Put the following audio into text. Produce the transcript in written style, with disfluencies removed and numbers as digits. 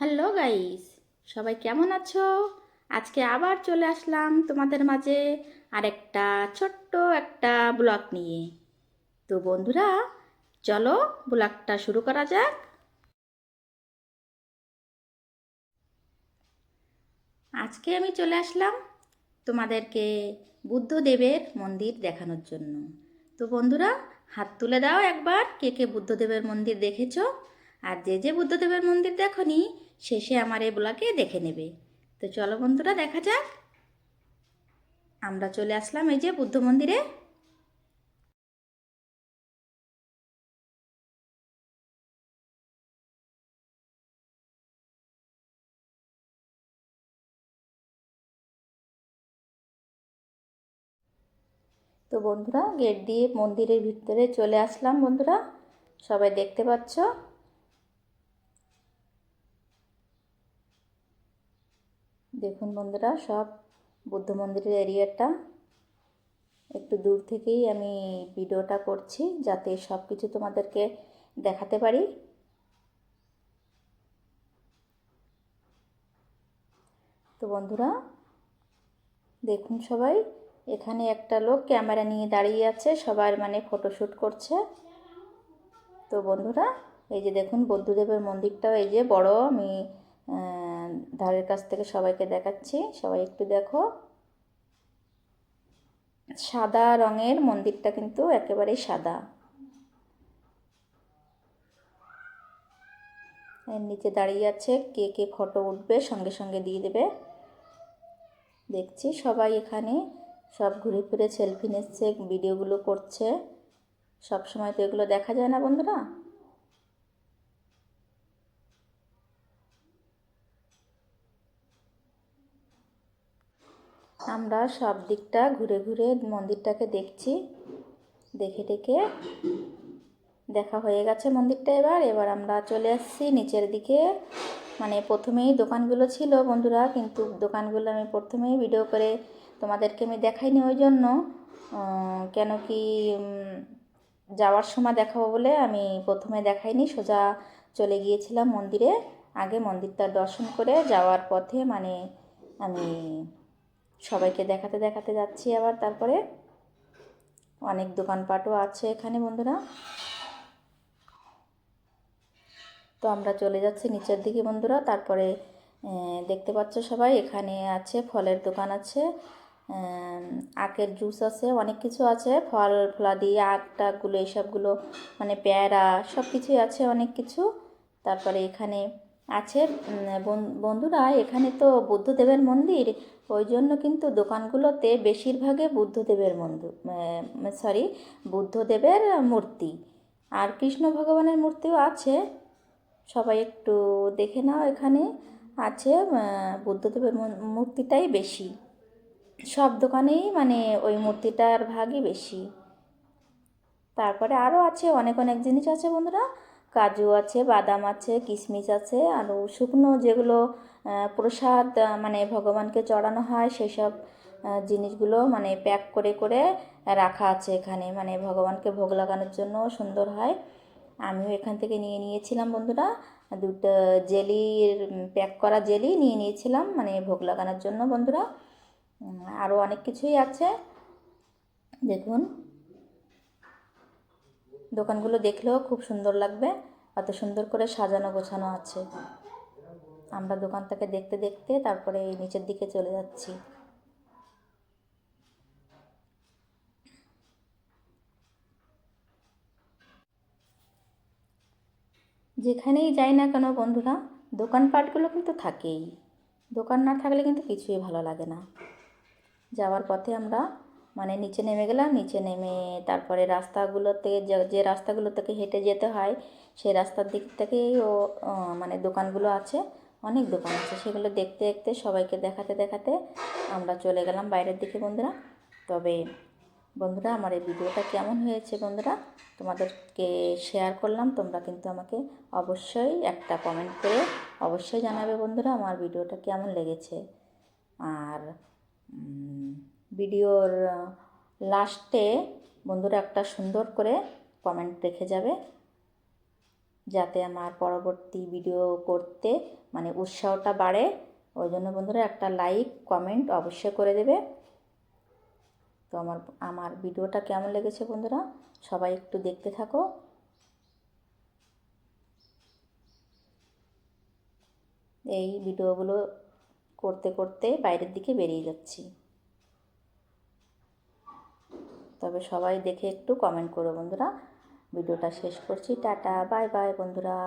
Hello guys, সবাই কেমন আছো? আজকে আবার চলে আসলাম তোমাদের মাঝে আরেকটা ছোট্ট একটা ব্লগ নিয়ে। তো বন্ধুরা, চলো ব্লগটা শুরু করা যাক। আজকে আমি চলে আসলাম তোমাদেরকে বুদ্ধদেবের মন্দির দেখানোর জন্য। তো বন্ধুরা, হাত তুলে দাও একবার, কে কে বুদ্ধদেবের মন্দির দেখেছো। আর যে যে বুদ্ধদেবের মন্দির দেখোনি, শেষে আমার এই ব্লগে দেখে নেবে। তো চলো বন্ধুরা, দেখা যাক। আমরা চলে আসলাম এই যে বুদ্ধ মন্দিরে। তো বন্ধুরা, গেট দিয়ে মন্দিরের ভিতরে চলে আসলাম বন্ধুরা, সবাই দেখতে পাচ্ছ। দেখুন বন্ধুরা, সব বুদ্ধ মন্দিরের এরিয়াটা একটু দূর থেকেই আমি ভিডিওটা করছি, যাতে সব কিছু তোমাদেরকে দেখাতে পারি। তো বন্ধুরা দেখুন সবাই, এখানে একটা লোক ক্যামেরা নিয়ে দাঁড়িয়ে আছে, সবার মানে ফটোশ্যুট করছে। তো বন্ধুরা, এই যে দেখুন বুদ্ধদেবের মন্দিরটাও এই যে বড়, আমি ধারের কাছ থেকে সবাইকে দেখাচ্ছি, সবাই একটু দেখো। সাদা রঙের মন্দিরটা, কিন্তু একেবারেই সাদা। এর নিচে দাঁড়িয়ে আছে, কে কে ফটো উঠবে সঙ্গে সঙ্গে দিয়ে দেবে। দেখছি সবাই এখানে সব ঘুরে ফিরে সেলফি নিচ্ছে, ভিডিওগুলো করছে। সব সময় তো এগুলো দেখা যায় না বন্ধুরা। আমরা সব দিকটা ঘুরে ঘুরে মন্দিরটাকে দেখছি, দেখে টেকে দেখা হয়ে গেছে মন্দিরটা। এবার আমরা চলে আসছি নিচের দিকে। মানে প্রথমেই দোকানগুলো ছিল বন্ধুরা, কিন্তু দোকানগুলো আমি প্রথমেই ভিডিও করে তোমাদেরকে আমি দেখাইনি, ওই জন্য কেন কি যাওয়ার সময় দেখাবো বলে আমি প্রথমে দেখাইনি, সোজা চলে গিয়েছিলাম মন্দিরে। আগে মন্দিরটা দর্শন করে যাওয়ার পথে মানে আমি সবাইকে দেখাতে দেখাতে যাচ্ছি। আবার তারপরে অনেক দোকানপাটও আছে এখানে বন্ধুরা। তো আমরা চলে যাচ্ছি নিচের দিকে বন্ধুরা। তারপরে দেখতে পাচ্ছ সবাই, এখানে আছে ফলের দোকান আছে, আখের জুস আছে, অনেক কিছু আছে, ফল ফলাদি আখ টাকগুলো এইসবগুলো, মানে পেয়ারা সব কিছুই আছে, অনেক কিছু। তারপরে এখানে আছে বন্ধুরা, এখানে তো বুদ্ধদেবের মন্দির, ওই জন্য কিন্তু দোকানগুলোতে বেশিরভাগে বুদ্ধদেবের মন্দির, সরি, বুদ্ধদেবের মূর্তি, আর কৃষ্ণ ভগবানের মূর্তিও আছে। সবাই একটু দেখে নাও, এখানে আছে বুদ্ধদেবের মূর্তিটাই বেশি, সব দোকানেই মানে ওই মূর্তিটার ভাগই বেশি। তারপরে আরও আছে অনেক অনেক জিনিস আছে বন্ধুরা, কাজু আছে, বাদাম আছে, কিশমিশ আছে, আরও শুকনো যেগুলো প্রসাদ মানে ভগবানকে চড়ানো হয়, সেই সব জিনিসগুলো মানে প্যাক করে করে রাখা আছে এখানে, মানে ভগবানকে ভোগ লাগানোর জন্য সুন্দর হয়। আমিও এখান থেকে নিয়ে নিয়েছিলাম বন্ধুরা, দুটো জেলির প্যাক করা জেলি নিয়ে নিয়েছিলাম, মানে ভোগ লাগানোর জন্য বন্ধুরা। আরও অনেক কিছুই আছে দেখুন, দোকানগুলো দেখলেও খুব সুন্দর লাগবে, এত সুন্দর করে সাজানো গোছানো আছে। আমরা দোকানটাকে দেখতে দেখতে তারপরে নিচের দিকে চলে যাচ্ছি। যেখানেই যাই না কেন বন্ধুরা, দোকানপাটগুলো কিন্তু থাকেই, দোকান না থাকলে কিন্তু কিছুই ভালো লাগে না। যাওয়ার পথে আমরা মানে নিচে নেমে গেলাম, নিচে নেমে তারপরে রাস্তাগুলোতে যে রাস্তাগুলো থেকে হেঁটে যেতে হয়, সেই রাস্তার দিক থেকেই মানে দোকানগুলো আছে, অনেক দোকান আছে, সেগুলো দেখতে দেখতে সবাইকে দেখাতে দেখাতে আমরা চলে গেলাম বাইরের দিকে বন্ধুরা। তবে বন্ধুরা, আমার এই ভিডিওটা কেমন হয়েছে বন্ধুরা, তোমাদেরকে শেয়ার করলাম, তোমরা কিন্তু আমাকে অবশ্যই একটা কমেন্ট করে অবশ্যই জানাবে বন্ধুরা আমার ভিডিওটা কেমন লেগেছে। আর ভিডিওর লাস্টে বন্ধুরা একটা সুন্দর করে কমেন্ট রেখে যাবে, যাতে আমার পরবর্তী ভিডিও করতে মানে উৎসাহটা বাড়ে। ওই জন্য বন্ধুরা একটা লাইক কমেন্ট অবশ্যই করে দেবে। তো আমার ভিডিওটা কেমন লেগেছে বন্ধুরা, সবাই একটু দেখতে থাকো। এই ভিডিওগুলো করতে করতে বাইরের দিকে বেরিয়ে যাচ্ছি। তবে সবাই দেখে একটু কমেন্ট করো বন্ধুরা। ভিডিওটা শেষ করছি, টাটা বাই বাই বন্ধুরা।